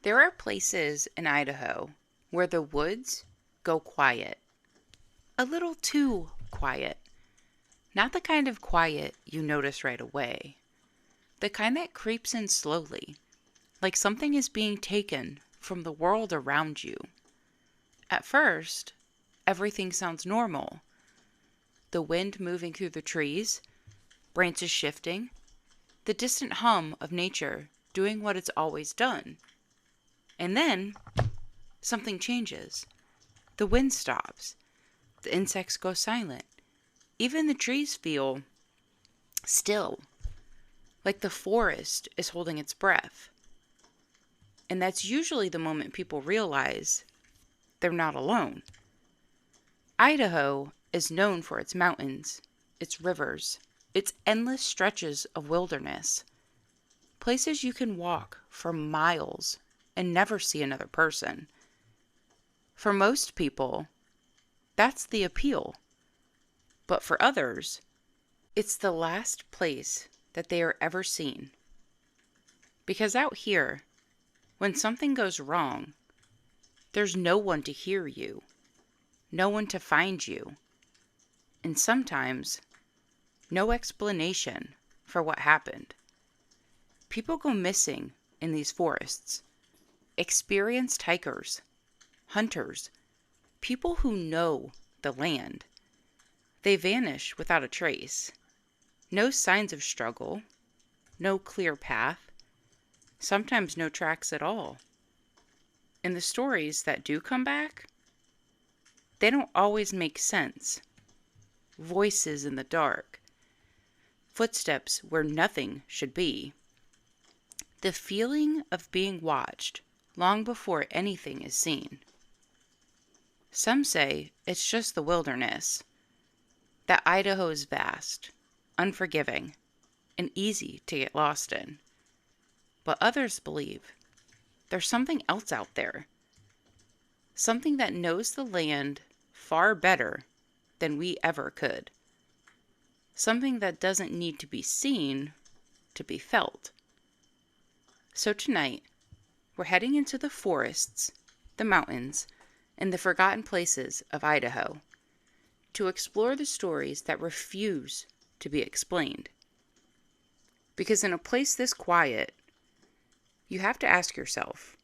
There are places in Idaho where the woods go quiet, a little too quiet. Not the kind of quiet you notice right away, the kind that creeps in slowly, like something is being taken from the world around you. At first, everything sounds normal. The wind moving through the trees, branches shifting, the distant hum of nature doing what it's always done. And then something changes. The wind stops. The insects go silent. Even the trees feel still, like the forest is holding its breath. And that's usually the moment people realize they're not alone. Idaho is known for its mountains, its rivers, its endless stretches of wilderness, places you can walk for miles and never see another person. For most people, that's the appeal. But for others, it's the last place that they are ever seen. Because out here, when something goes wrong, there's no one to hear you, no one to find you, and sometimes no explanation for what happened. People go missing in these forests. Experienced hikers, hunters, people who know the land. They vanish without a trace. No signs of struggle, no clear path, sometimes no tracks at all. And the stories that do come back, they don't always make sense. Voices in the dark, footsteps where nothing should be. The feeling of being watched long before anything is seen. Some say it's just the wilderness, that Idaho is vast, unforgiving, and easy to get lost in. But others believe there's something else out there, something that knows the land far better than we ever could, something that doesn't need to be seen to be felt. So tonight, we're heading into the forests, the mountains, and the forgotten places of Idaho to explore the stories that refuse to be explained. Because in a place this quiet, you have to ask yourself,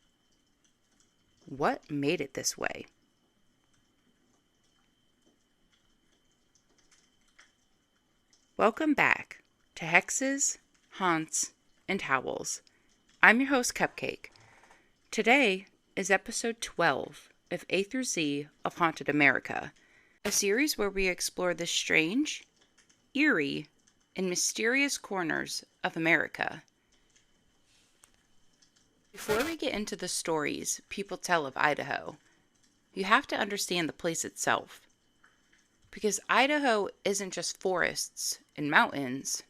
what made it this way? Welcome back to Hexes, Haunts, and Howls. I'm your host, Cupcake. Today is episode 12 of A through Z of Haunted America, a series where we explore the strange, eerie, and mysterious corners of America. Before we get into the stories people tell of Idaho, you have to understand the place itself. Because Idaho isn't just forests and mountains,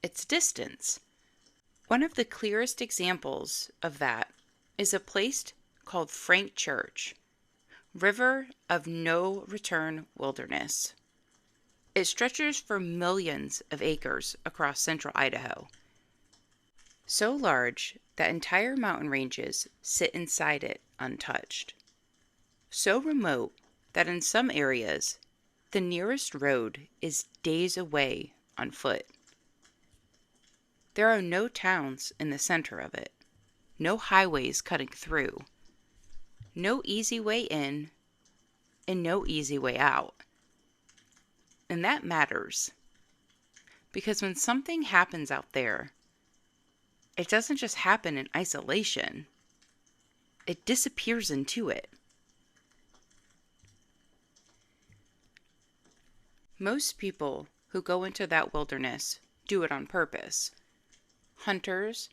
it's distance. One of the clearest examples of that is a place called Frank Church, River of No Return Wilderness. It stretches for millions of acres across central Idaho. So large that entire mountain ranges sit inside it untouched. So remote that in some areas, the nearest road is days away on foot. There are no towns in the center of it, no highways cutting through, no easy way in, and no easy way out. And that matters, because when something happens out there, it doesn't just happen in isolation, it disappears into it. Most people who go into that wilderness do it on purpose. Hunters,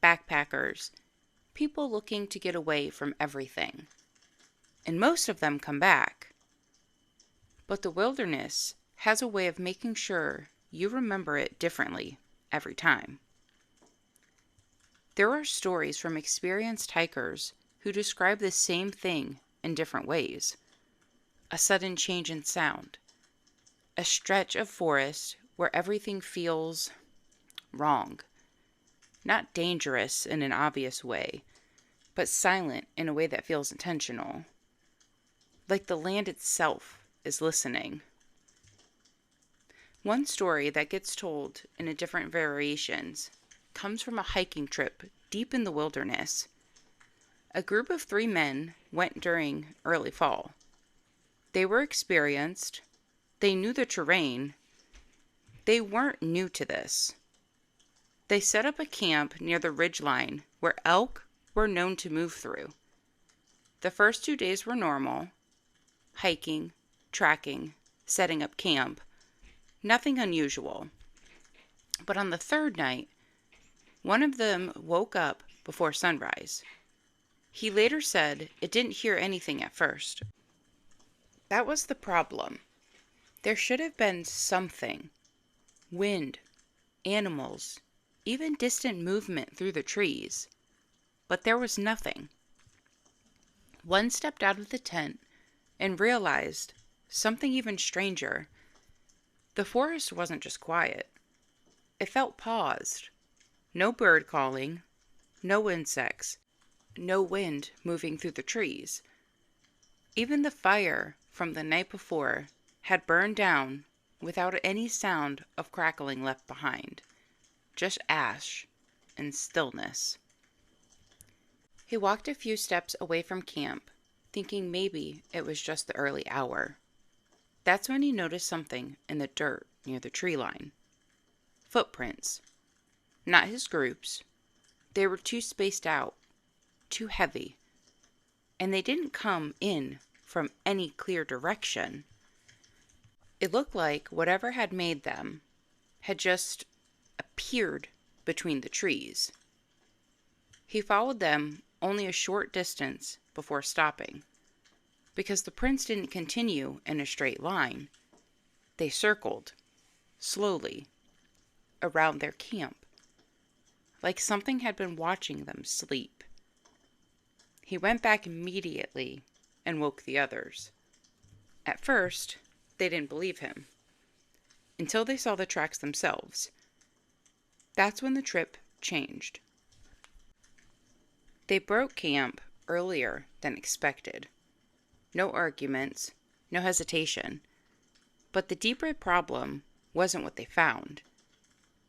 backpackers, people looking to get away from everything. And most of them come back. But the wilderness has a way of making sure you remember it differently every time. There are stories from experienced hikers who describe the same thing in different ways. A sudden change in sound. A stretch of forest where everything feels wrong. Not dangerous in an obvious way, but silent in a way that feels intentional, like the land itself is listening. One story that gets told in a different variations comes from a hiking trip deep in the wilderness. A group of 3 men went during early fall. They were experienced, they knew the terrain, they weren't new to this. They set up a camp near the ridgeline where elk were known to move through. The first 2 days were normal: hiking, tracking, setting up camp, nothing unusual. But on the third night, one of them woke up before sunrise. He later said it didn't hear anything at first. That was the problem. There should have been something: wind, animals, even distant movement through the trees. But there was nothing. One stepped out of the tent and realized something even stranger. The forest wasn't just quiet. It felt paused. No bird calling, no insects, no wind moving through the trees. Even the fire from the night before had burned down without any sound of crackling left behind. Just ash and stillness. He walked a few steps away from camp, thinking maybe it was just the early hour. That's when he noticed something in the dirt near the tree line. Footprints. Not his group's. They were too spaced out, too heavy, and they didn't come in from any clear direction. It looked like whatever had made them had just appeared between the trees. He followed them only a short distance before stopping, because the prints didn't continue in a straight line. They circled, slowly, around their camp, like something had been watching them sleep. He went back immediately and woke the others. At first, they didn't believe him, until they saw the tracks themselves. That's when the trip changed. They broke camp earlier than expected. No arguments, no hesitation. But the deeper problem wasn't what they found.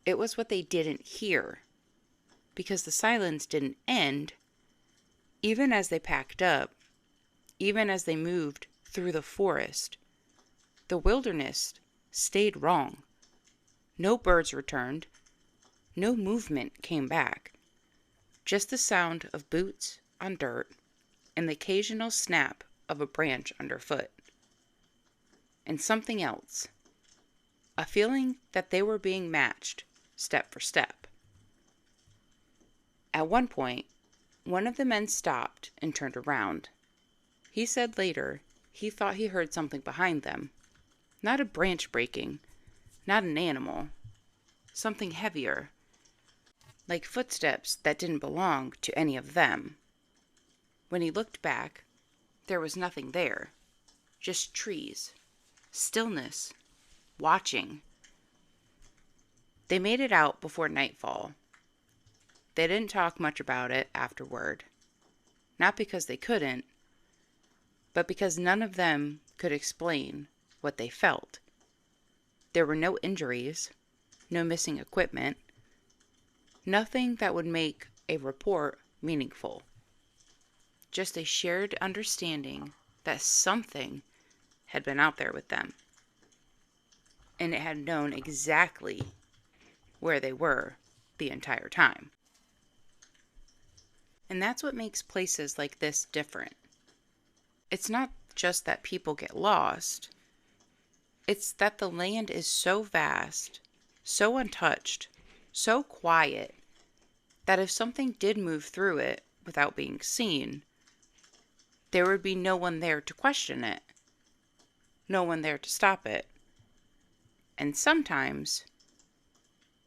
It was what they didn't hear. Because the silence didn't end. Even as they packed up, even as they moved through the forest, the wilderness stayed wrong. No birds returned. No movement came back. Just the sound of boots on dirt and the occasional snap of a branch underfoot. And something else. A feeling that they were being matched, step for step. At one point, one of the men stopped and turned around. He said later he thought he heard something behind them. Not a branch breaking, not an animal. Something heavier. Like footsteps that didn't belong to any of them. When he looked back, there was nothing there. Just trees. Stillness. Watching. They made it out before nightfall. They didn't talk much about it afterward. Not because they couldn't, but because none of them could explain what they felt. There were no injuries, no missing equipment, nothing that would make a report meaningful. Just a shared understanding that something had been out there with them. And it had known exactly where they were the entire time. And that's what makes places like this different. It's not just that people get lost. It's that the land is so vast, so untouched, so quiet, that if something did move through it without being seen, there would be no one there to question it, no one there to stop it, and sometimes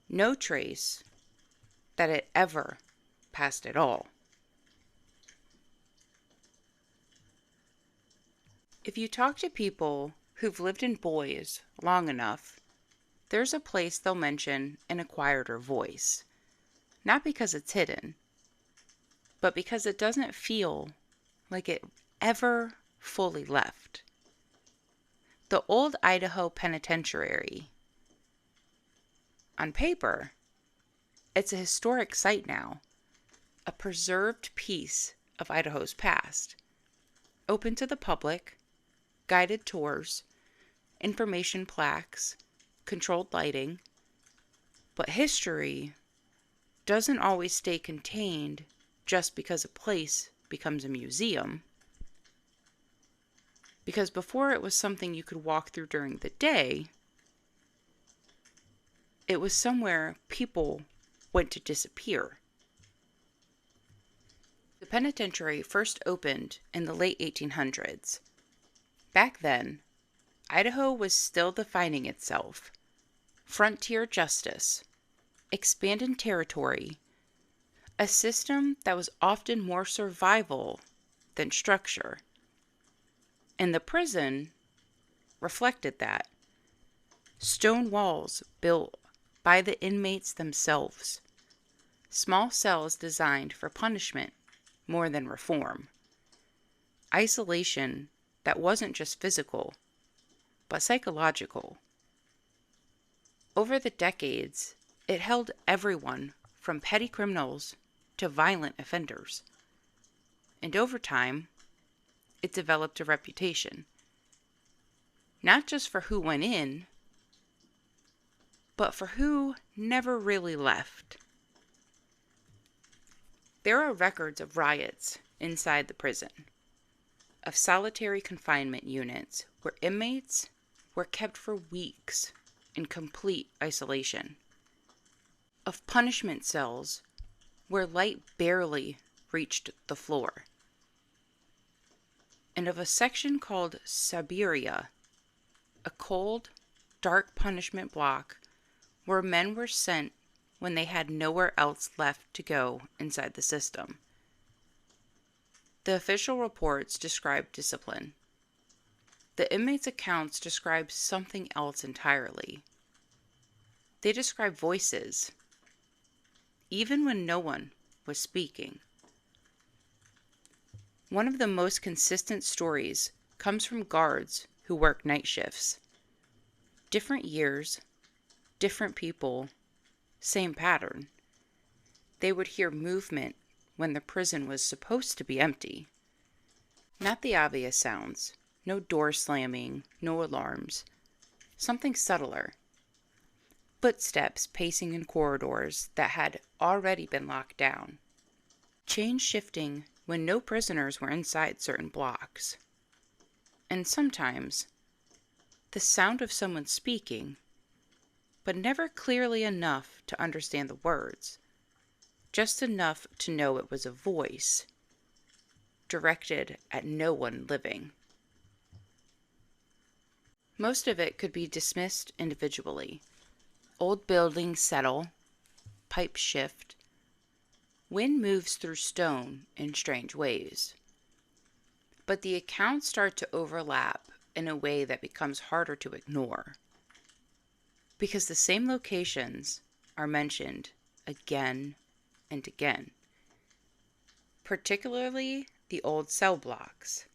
no trace that it ever passed at all. If you talk to people who've lived in boys long enough, there's a place they'll mention in a quieter voice. Not because it's hidden, but because it doesn't feel like it ever fully left. The old Idaho Penitentiary, on paper, it's a historic site now, a preserved piece of Idaho's past, open to the public, guided tours, information plaques, controlled lighting. But history doesn't always stay contained just because a place becomes a museum. Because before it was something you could walk through during the day, it was somewhere people went to disappear. The penitentiary first opened in the late 1800s. Back then, Idaho was still defining itself. Frontier justice, expanded territory, a system that was often more survival than structure. And the prison reflected that. Stone walls built by the inmates themselves. Small cells designed for punishment more than reform. Isolation that wasn't just physical, but psychological. Over the decades, it held everyone from petty criminals to violent offenders. And over time, it developed a reputation. Not just for who went in, but for who never really left. There are records of riots inside the prison, of solitary confinement units where inmates were kept for weeks in complete isolation, of punishment cells where light barely reached the floor, and of a section called Siberia, a cold, dark punishment block where men were sent when they had nowhere else left to go inside the system. The official reports describe discipline. The inmates' accounts describe something else entirely. They describe voices, even when no one was speaking. One of the most consistent stories comes from guards who work night shifts. Different years, different people, same pattern. They would hear movement when the prison was supposed to be empty. Not the obvious sounds, no door slamming, no alarms. Something subtler. Footsteps pacing in corridors that had already been locked down. Chains shifting when no prisoners were inside certain blocks. And sometimes, the sound of someone speaking, but never clearly enough to understand the words, just enough to know it was a voice, directed at no one living. Most of it could be dismissed individually. Old buildings settle, pipes shift, wind moves through stone in strange ways. But the accounts start to overlap in a way that becomes harder to ignore, because the same locations are mentioned again and again, particularly the old cell blocks.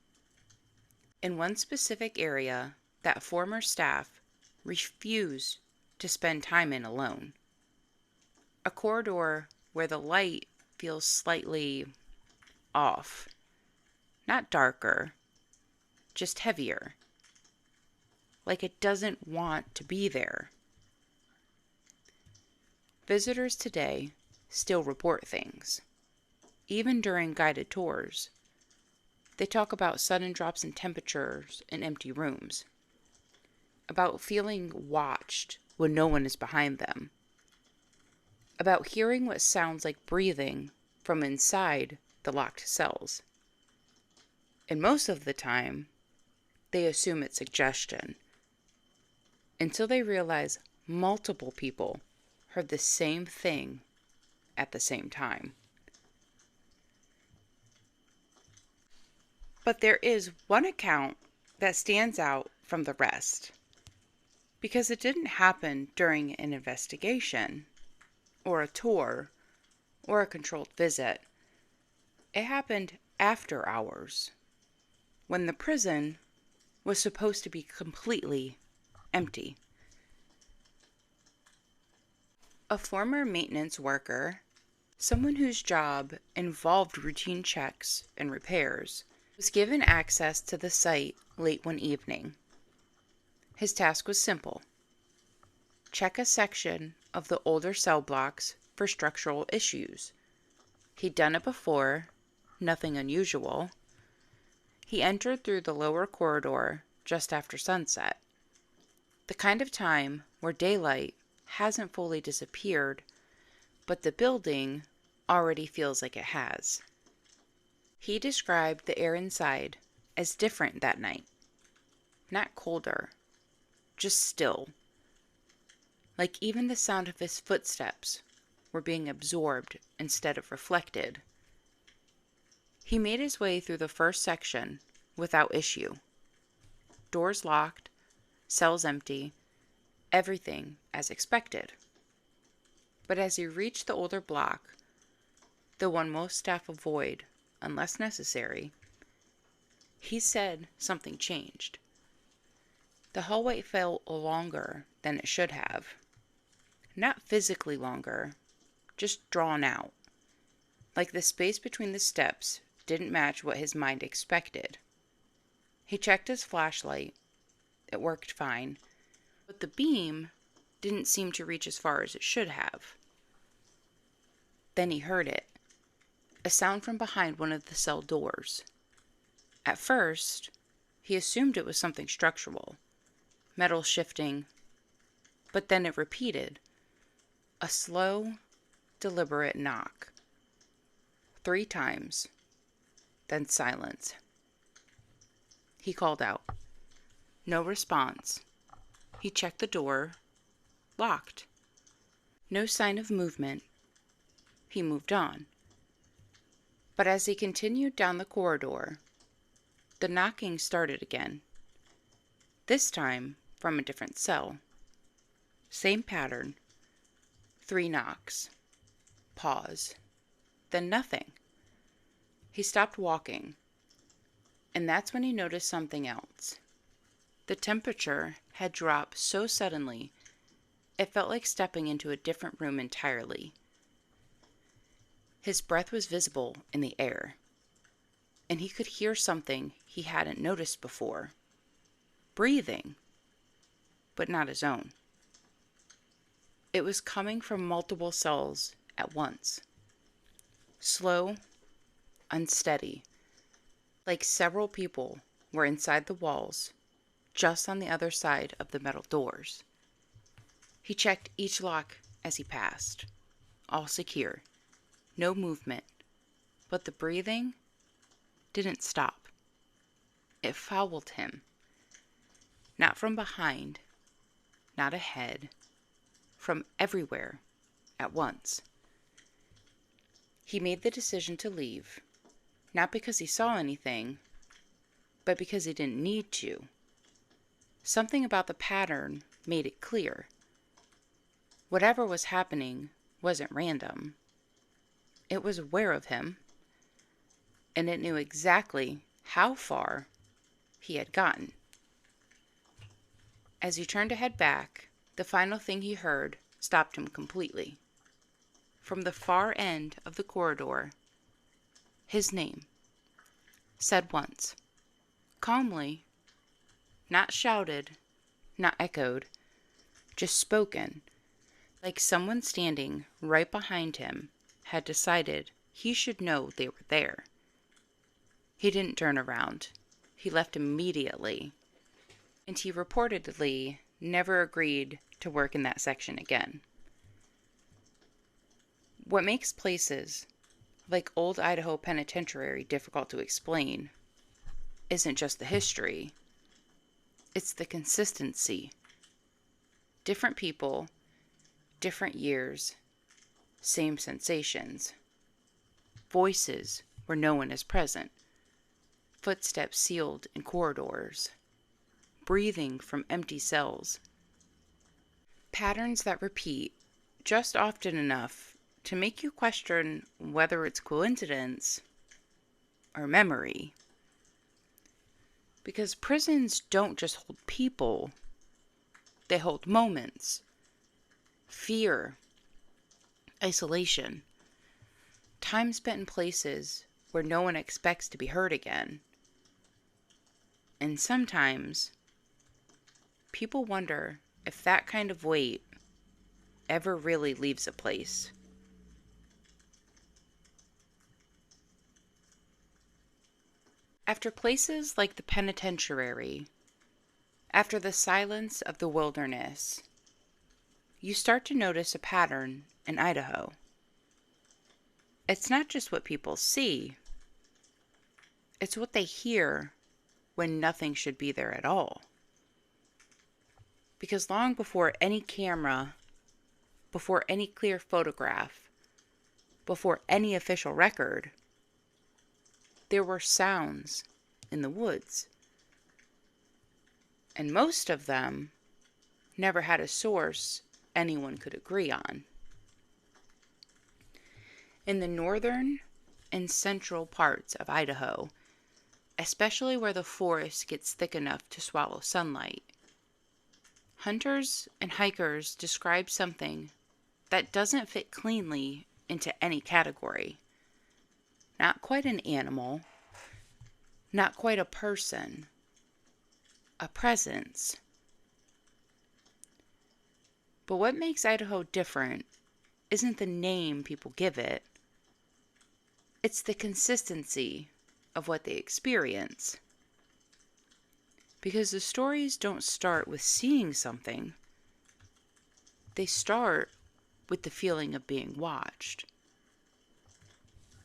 In one specific area that former staff refused to spend time in alone. A corridor where the light feels slightly off. Not darker, just heavier. Like it doesn't want to be there. Visitors today still report things. Even during guided tours, they talk about sudden drops in temperatures in empty rooms. About feeling watched when no one is behind them. About hearing what sounds like breathing from inside the locked cells. And most of the time, they assume it's suggestion. Until they realize multiple people heard the same thing at the same time. But there is one account that stands out from the rest. Because it didn't happen during an investigation, or a tour, or a controlled visit. It happened after hours, when the prison was supposed to be completely empty. A former maintenance worker, someone whose job involved routine checks and repairs, was given access to the site late one evening. His task was simple: check a section of the older cell blocks for structural issues. He'd done it before, nothing unusual. He entered through the lower corridor just after sunset, the kind of time where daylight hasn't fully disappeared, but the building already feels like it has. He described the air inside as different that night. Not colder, just still. Like even the sound of his footsteps were being absorbed instead of reflected. He made his way through the first section without issue. Doors locked, cells empty, everything as expected. But as he reached the older block, the one most staff avoid unless necessary, he said something changed. The hallway felt longer than it should have. Not physically longer, just drawn out. Like the space between the steps didn't match what his mind expected. He checked his flashlight. It worked fine, but the beam didn't seem to reach as far as it should have. Then he heard it, a sound from behind one of the cell doors. At first, he assumed it was something structural, metal shifting, but then it repeated, a slow, deliberate knock. 3 times, then silence. He called out. No response. He checked the door. Locked. No sign of movement. He moved on. But as he continued down the corridor, the knocking started again. This time from a different cell. Same pattern. 3 knocks. Pause. Then nothing. He stopped walking. And that's when he noticed something else. The temperature had dropped so suddenly, it felt like stepping into a different room entirely. His breath was visible in the air, and he could hear something he hadn't noticed before. Breathing, but not his own. It was coming from multiple cells at once. Slow, unsteady, like several people were inside the walls, just on the other side of the metal doors. He checked each lock as he passed. All secure. No movement. But the breathing didn't stop. It followed him. Not from behind, not ahead, from everywhere at once. He made the decision to leave, not because he saw anything, but because he didn't need to. Something about the pattern made it clear. Whatever was happening wasn't random. It was aware of him, and it knew exactly how far he had gotten. As he turned to head back, the final thing he heard stopped him completely. From the far end of the corridor, his name, said once, calmly, not shouted, not echoed, just spoken, like someone standing right behind him had decided he should know they were there. He didn't turn around. He left immediately, and he reportedly never agreed to work in that section again. What makes places like old Idaho Penitentiary difficult to explain isn't just the history, it's the consistency. Different people, different years, same sensations. Voices where no one is present. Footsteps sealed in corridors. Breathing from empty cells. Patterns that repeat just often enough to make you question whether it's coincidence or memory. Because prisons don't just hold people, they hold moments, fear, isolation, time spent in places where no one expects to be heard again. And sometimes, people wonder if that kind of weight ever really leaves a place. After places like the penitentiary, after the silence of the wilderness, you start to notice a pattern in Idaho. It's not just what people see, it's what they hear when nothing should be there at all. Because long before any camera, before any clear photograph, before any official record, there were sounds in the woods. And most of them never had a source anyone could agree on. In the northern and central parts of Idaho, especially where the forest gets thick enough to swallow sunlight, hunters and hikers describe something that doesn't fit cleanly into any category. Not quite an animal, not quite a person, a presence. But what makes Idaho different isn't the name people give it, it's the consistency of what they experience. Because the stories don't start with seeing something, they start with the feeling of being watched.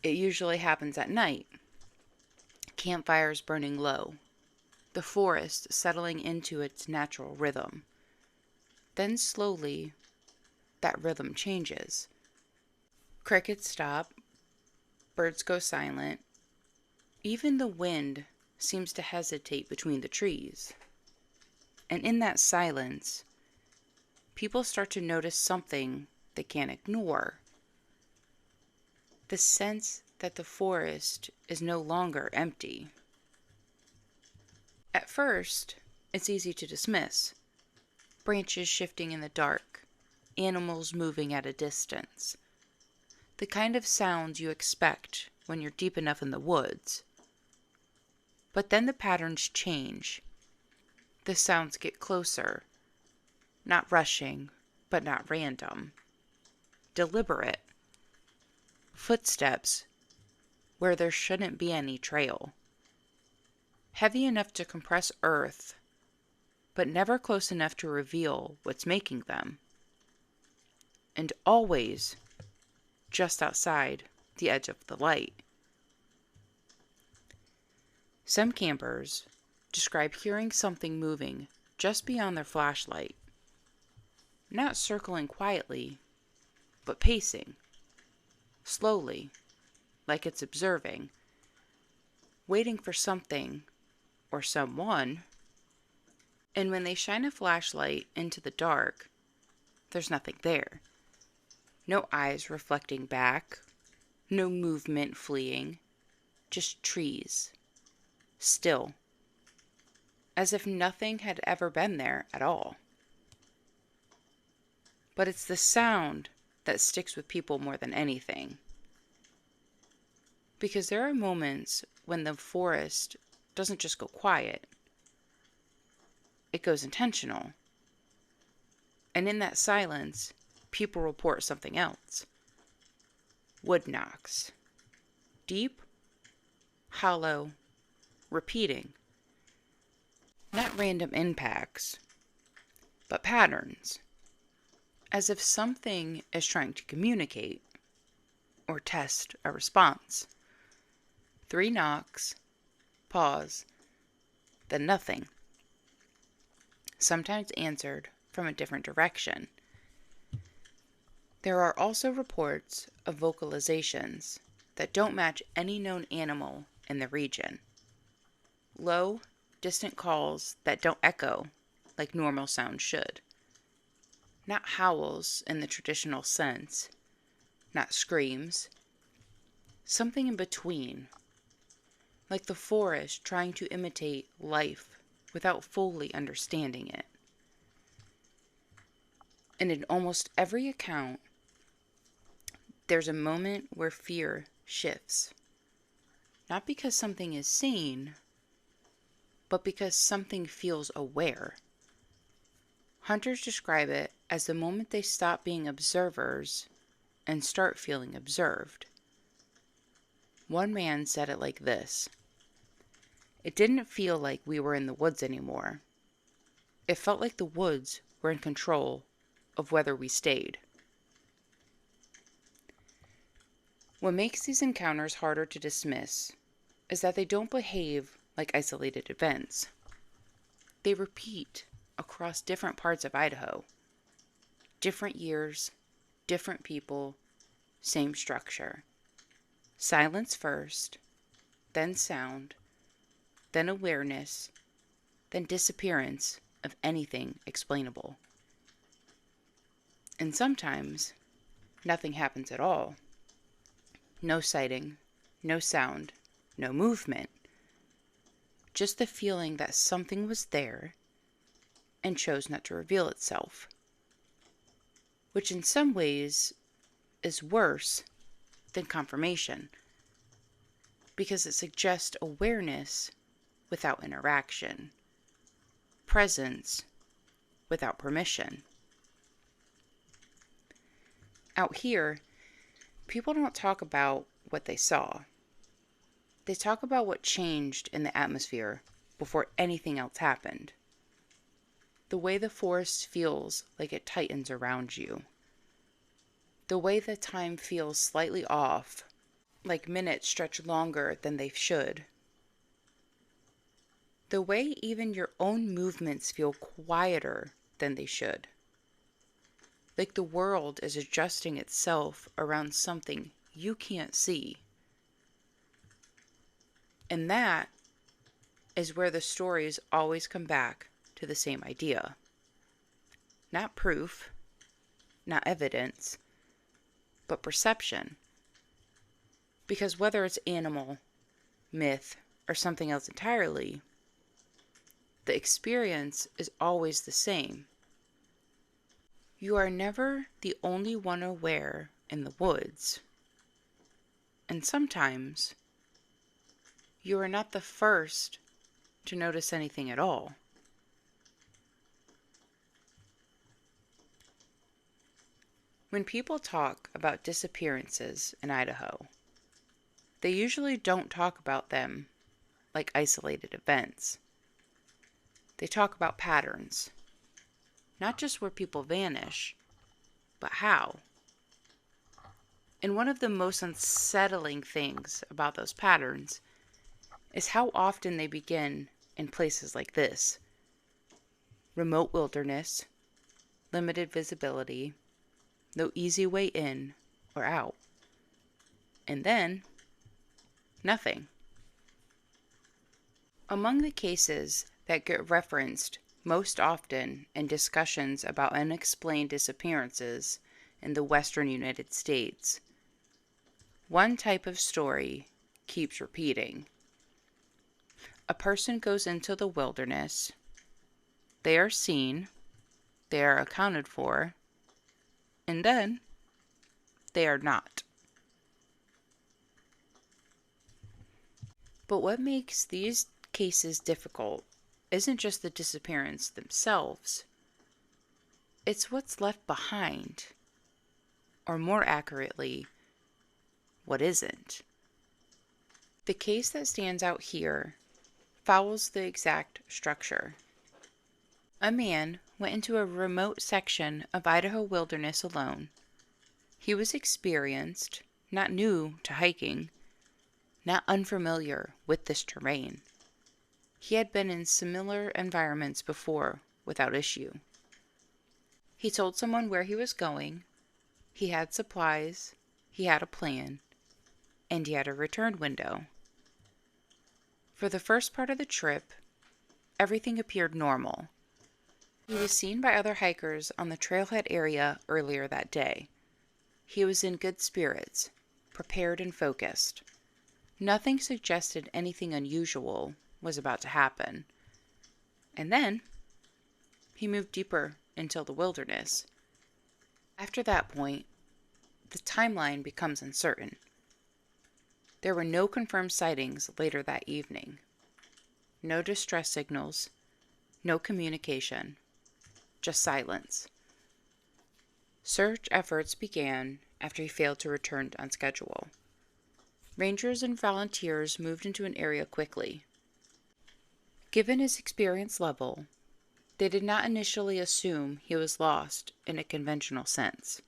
It usually happens at night. Campfires burning low, the forest settling into its natural rhythm. Then slowly, that rhythm changes. Crickets stop, birds go silent, even the wind seems to hesitate between the trees. And in that silence, people start to notice something they can't ignore. The sense that the forest is no longer empty. At first, it's easy to dismiss. Branches shifting in the dark, animals moving at a distance. The kind of sounds you expect when you're deep enough in the woods. But then the patterns change. The sounds get closer. Not rushing, but not random. Deliberate. Footsteps where there shouldn't be any trail. Heavy enough to compress earth, but never close enough to reveal what's making them. And always just outside the edge of the light. Some campers describe hearing something moving just beyond their flashlight. Not circling quietly, but pacing. Slowly, like it's observing. Waiting for something or someone. And when they shine a flashlight into the dark, there's nothing there. No eyes reflecting back, no movement fleeing, just trees, still, as if nothing had ever been there at all. But it's the sound that sticks with people more than anything. Because there are moments when the forest doesn't just go quiet, it goes intentional. And in that silence, people report something else. Wood knocks. Deep, hollow, repeating. Not random impacts, but patterns. As if something is trying to communicate or test a response. 3 knocks, pause, then nothing. Sometimes answered from a different direction. There are also reports of vocalizations that don't match any known animal in the region. Low, distant calls that don't echo like normal sounds should. Not howls in the traditional sense, not screams. Something in between. like the forest trying to imitate life without fully understanding it. And in almost every account, there's a moment where fear shifts. Not because something is seen, but because something feels aware. Hunters describe it as the moment they stop being observers and start feeling observed. One man said it like this: "It didn't feel like we were in the woods anymore. It felt like the woods were in control of whether we stayed." What makes these encounters harder to dismiss is that they don't behave like isolated events. They repeat across different parts of Idaho. Different years, different people, same structure. Silence first, then sound, then awareness, then disappearance of anything explainable. And sometimes, nothing happens at all. No sighting, no sound, no movement. Just the feeling that something was there and chose not to reveal itself. Which in some ways is worse than confirmation, because it suggests awareness without interaction, presence without permission. Out here, people don't talk about what they saw. They talk about what changed in the atmosphere before anything else happened. The way the forest feels like it tightens around you. The way that time feels slightly off, like minutes stretch longer than they should. The way even your own movements feel quieter than they should. Like the world is adjusting itself around something you can't see. And that is where the stories always come back to the same idea. Not proof, not evidence, but perception. Because whether it's animal, myth, or something else entirely, the experience is always the same. You are never the only one aware in the woods. And sometimes, you are not the first to notice anything at all. When people talk about disappearances in Idaho, they usually don't talk about them like isolated events. They talk about patterns. Not just where people vanish, but how. And one of the most unsettling things about those patterns is how often they begin in places like this. Remote wilderness, limited visibility, no easy way in or out. And then, nothing. Among the cases that get referenced most often in discussions about unexplained disappearances in the western United States, one type of story keeps repeating. A person goes into the wilderness, they are seen, they are accounted for, and then they are not. But what makes these cases difficult isn't just the disappearance themselves. It's what's left behind, or more accurately, what isn't. The case that stands out here follows the exact structure. A man went into a remote section of Idaho wilderness alone. He was experienced, not new to hiking, not unfamiliar with this terrain. He had been in similar environments before without issue. He told someone where he was going, he had supplies, he had a plan, and he had a return window. For the first part of the trip, everything appeared normal. He was seen by other hikers on the trailhead area earlier that day. He was in good spirits, prepared and focused. Nothing suggested anything unusual was about to happen. And then he moved deeper into the wilderness. After that point, the timeline becomes uncertain. There were no confirmed sightings later that evening. No distress signals, no communication, just silence. Search efforts began after he failed to return on schedule. Rangers and volunteers moved into an area quickly. Given his experience level, they did not initially assume he was lost in a conventional sense.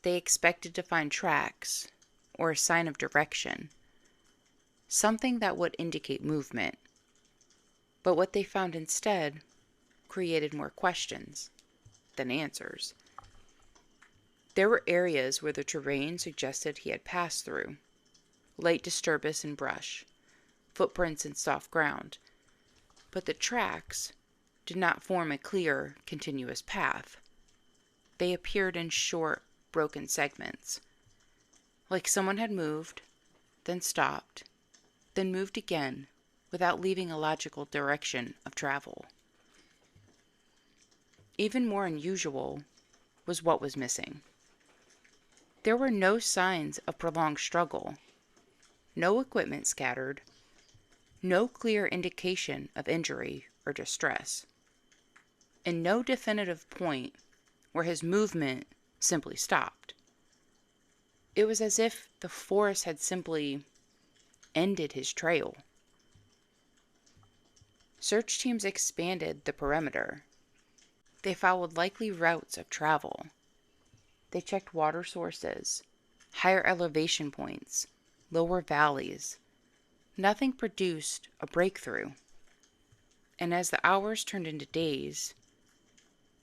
They expected to find tracks or a sign of direction, something that would indicate movement. But what they found instead created more questions than answers. There were areas where the terrain suggested he had passed through, light disturbance in brush, footprints in soft ground, but the tracks did not form a clear, continuous path. They appeared in short, broken segments, like someone had moved, then stopped, then moved again, without leaving a logical direction of travel. Even more unusual was what was missing. There were no signs of prolonged struggle, no equipment scattered, no clear indication of injury or distress, and no definitive point where his movement simply stopped. It was as if the forest had simply ended his trail. Search teams expanded the perimeter. They followed likely routes of travel. They checked water sources, higher elevation points, lower valleys. Nothing produced a breakthrough. And as the hours turned into days,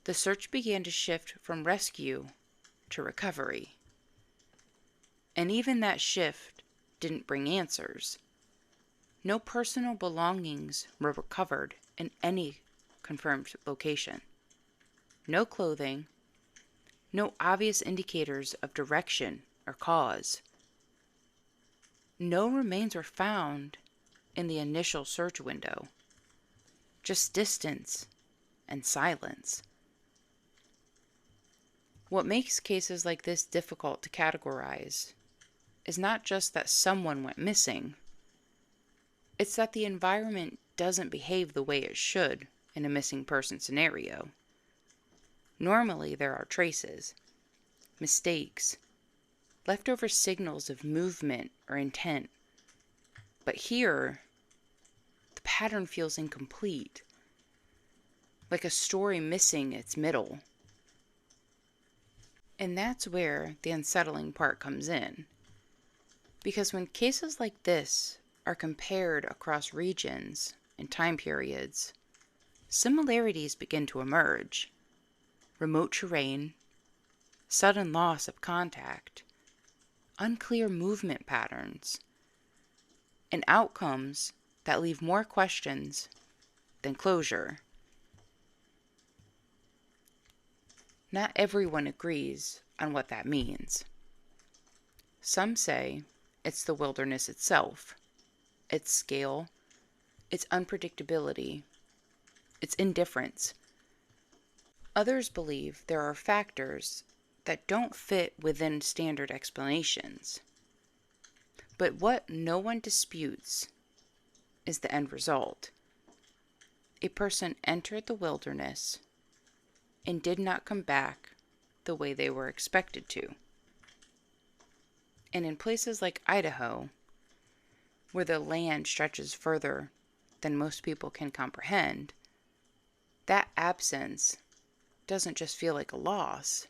the search began to shift from rescue to recovery. And even that shift didn't bring answers. No personal belongings were recovered in any confirmed location. No clothing, no obvious indicators of direction or cause. No remains were found in the initial search window, just distance and silence. What makes cases like this difficult to categorize is not just that someone went missing, it's that the environment doesn't behave the way it should in a missing person scenario. Normally, there are traces, mistakes, leftover signals of movement or intent. But here, the pattern feels incomplete, like a story missing its middle. And that's where the unsettling part comes in. Because when cases like this are compared across regions and time periods, similarities begin to emerge. Remote terrain, sudden loss of contact, unclear movement patterns, and outcomes that leave more questions than closure. Not everyone agrees on what that means. Some say it's the wilderness itself, its scale, its unpredictability, its indifference. Others believe there are factors that don't fit within standard explanations. But what no one disputes is the end result. A person entered the wilderness and did not come back the way they were expected to. And in places like Idaho, where the land stretches further than most people can comprehend, that absence doesn't just feel like a loss.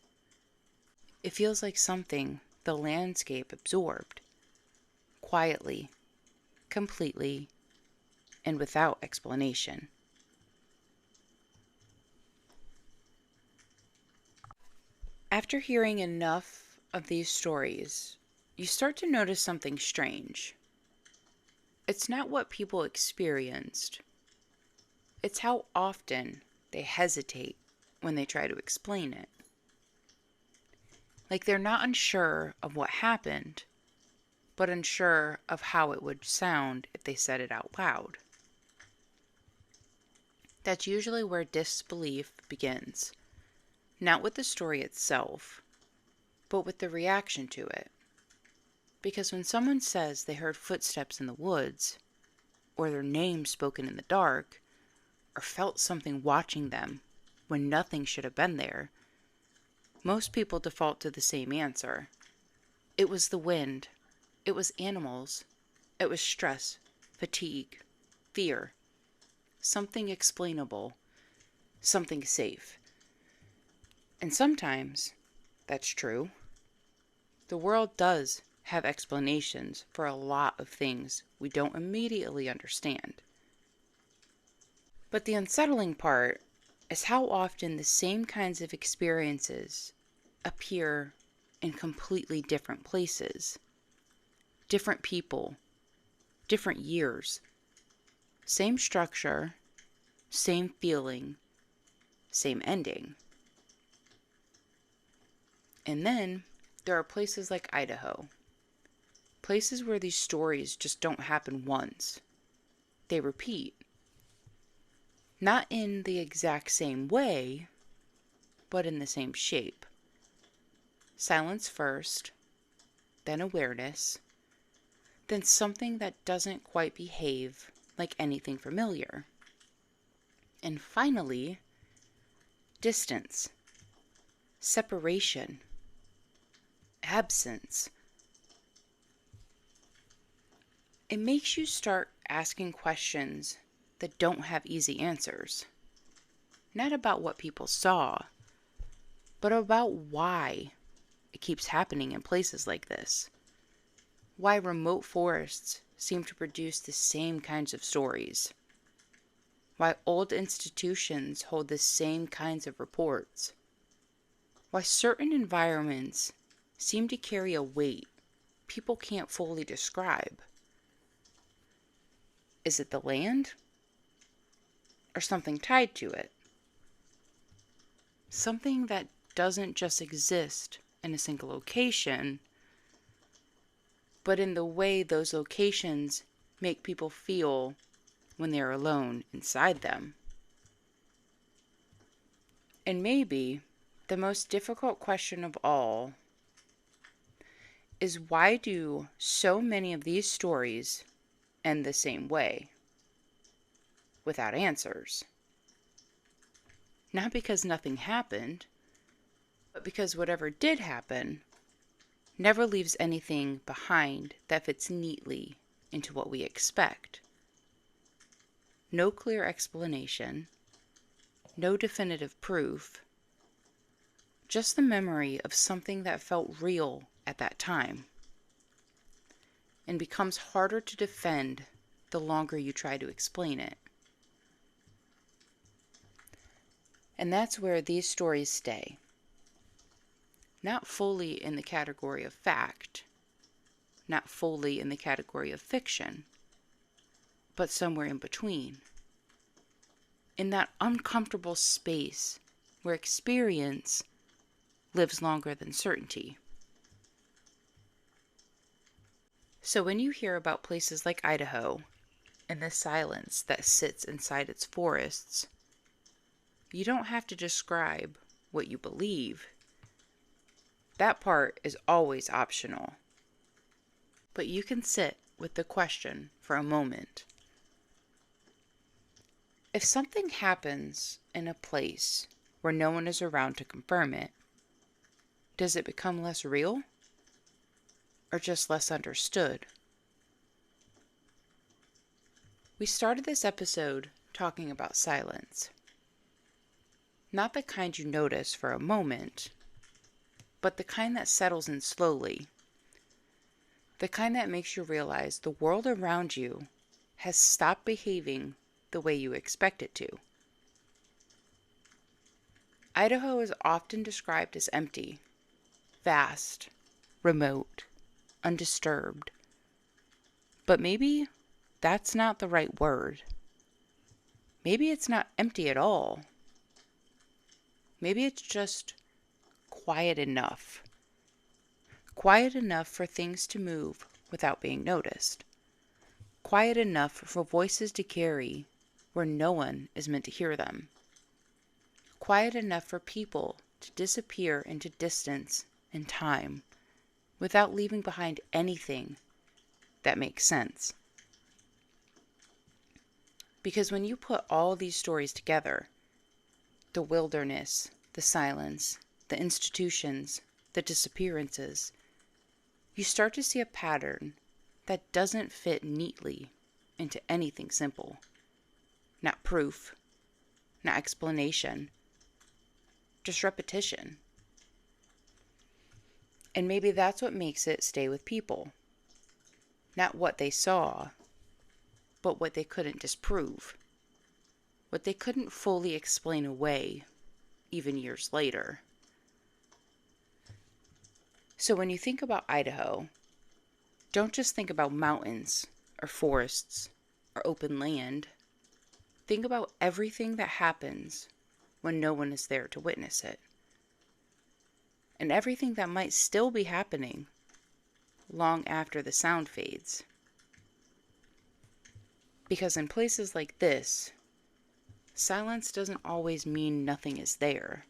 It feels like something the landscape absorbed, quietly, completely, and without explanation. After hearing enough of these stories, you start to notice something strange. It's not what people experienced. It's how often they hesitate when they try to explain it. Like they're not unsure of what happened, but unsure of how it would sound if they said it out loud. That's usually where disbelief begins, not with the story itself, but with the reaction to it. Because when someone says they heard footsteps in the woods, or their name spoken in the dark, or felt something watching them when nothing should have been there, most people default to the same answer. It was the wind. It was animals. It was stress, fatigue, fear, something explainable, something safe. And sometimes that's true. The world does have explanations for a lot of things we don't immediately understand. But the unsettling part is how often the same kinds of experiences appear in completely different places, different people, different years. Same structure, same feeling, same ending. And then there are places like Idaho, places where these stories just don't happen once. They repeat. Not in the exact same way, but in the same shape. Silence first, then awareness, then something that doesn't quite behave like anything familiar. And finally, distance, separation, absence. It makes you start asking questions that don't have easy answers. Not about what people saw, but about why it keeps happening in places like this. Why remote forests seem to produce the same kinds of stories. Why old institutions hold the same kinds of reports. Why certain environments seem to carry a weight people can't fully describe. Is it the land? Or something tied to it? Something that doesn't just exist in a single location, but in the way those locations make people feel when they're alone inside them. And maybe the most difficult question of all is, why do so many of these stories end the same way, without answers? Not because nothing happened, but because whatever did happen never leaves anything behind that fits neatly into what we expect. No clear explanation, no definitive proof, just the memory of something that felt real at that time, and becomes harder to defend the longer you try to explain it. And that's where these stories stay. Not fully in the category of fact, not fully in the category of fiction, but somewhere in between. In that uncomfortable space where experience lives longer than certainty. So when you hear about places like Idaho and the silence that sits inside its forests, you don't have to describe what you believe. That part is always optional. But you can sit with the question for a moment. If something happens in a place where no one is around to confirm it, does it become less real? Or just less understood? We started this episode talking about silence. Not the kind you notice for a moment, but the kind that settles in slowly. The kind that makes you realize the world around you has stopped behaving the way you expect it to. Idaho is often described as empty, vast, remote, undisturbed. But maybe that's not the right word. Maybe it's not empty at all. Maybe it's just quiet enough. Quiet enough for things to move without being noticed. Quiet enough for voices to carry where no one is meant to hear them. Quiet enough for people to disappear into distance and time without leaving behind anything that makes sense. Because when you put all these stories together, the wilderness, the silence, the institutions, the disappearances, you start to see a pattern that doesn't fit neatly into anything simple. Not proof, not explanation, just repetition. And maybe that's what makes it stay with people. Not what they saw, but what they couldn't disprove. What they couldn't fully explain away, even years later. So when you think about Idaho, don't just think about mountains or forests or open land. Think about everything that happens when no one is there to witness it. And everything that might still be happening long after the sound fades. Because in places like this, silence doesn't always mean nothing is there.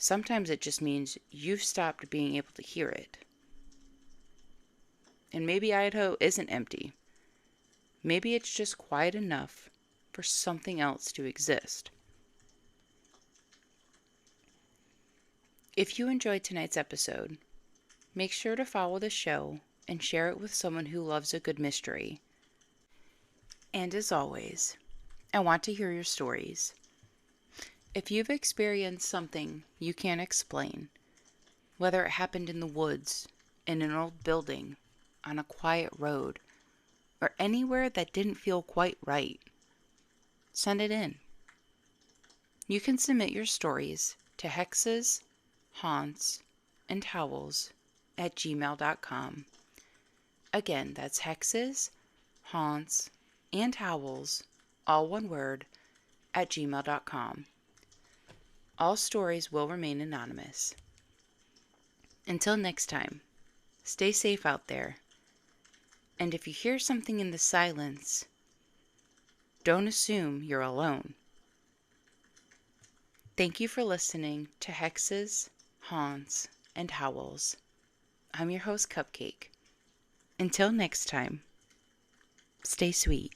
Sometimes it just means you've stopped being able to hear it. And maybe Idaho isn't empty. Maybe it's just quiet enough for something else to exist. If you enjoyed tonight's episode, make sure to follow the show and share it with someone who loves a good mystery. And as always, I want to hear your stories. If you've experienced something you can't explain, whether it happened in the woods, in an old building, on a quiet road, or anywhere that didn't feel quite right, send it in. You can submit your stories to hexes, haunts, and howls at gmail.com. Again, that's hexes, haunts, and howls, all one word, at gmail.com. All stories will remain anonymous. Until next time, stay safe out there. And if you hear something in the silence, don't assume you're alone. Thank you for listening to Hexes, Haunts, and Howls. I'm your host, Cupcake. Until next time, stay sweet.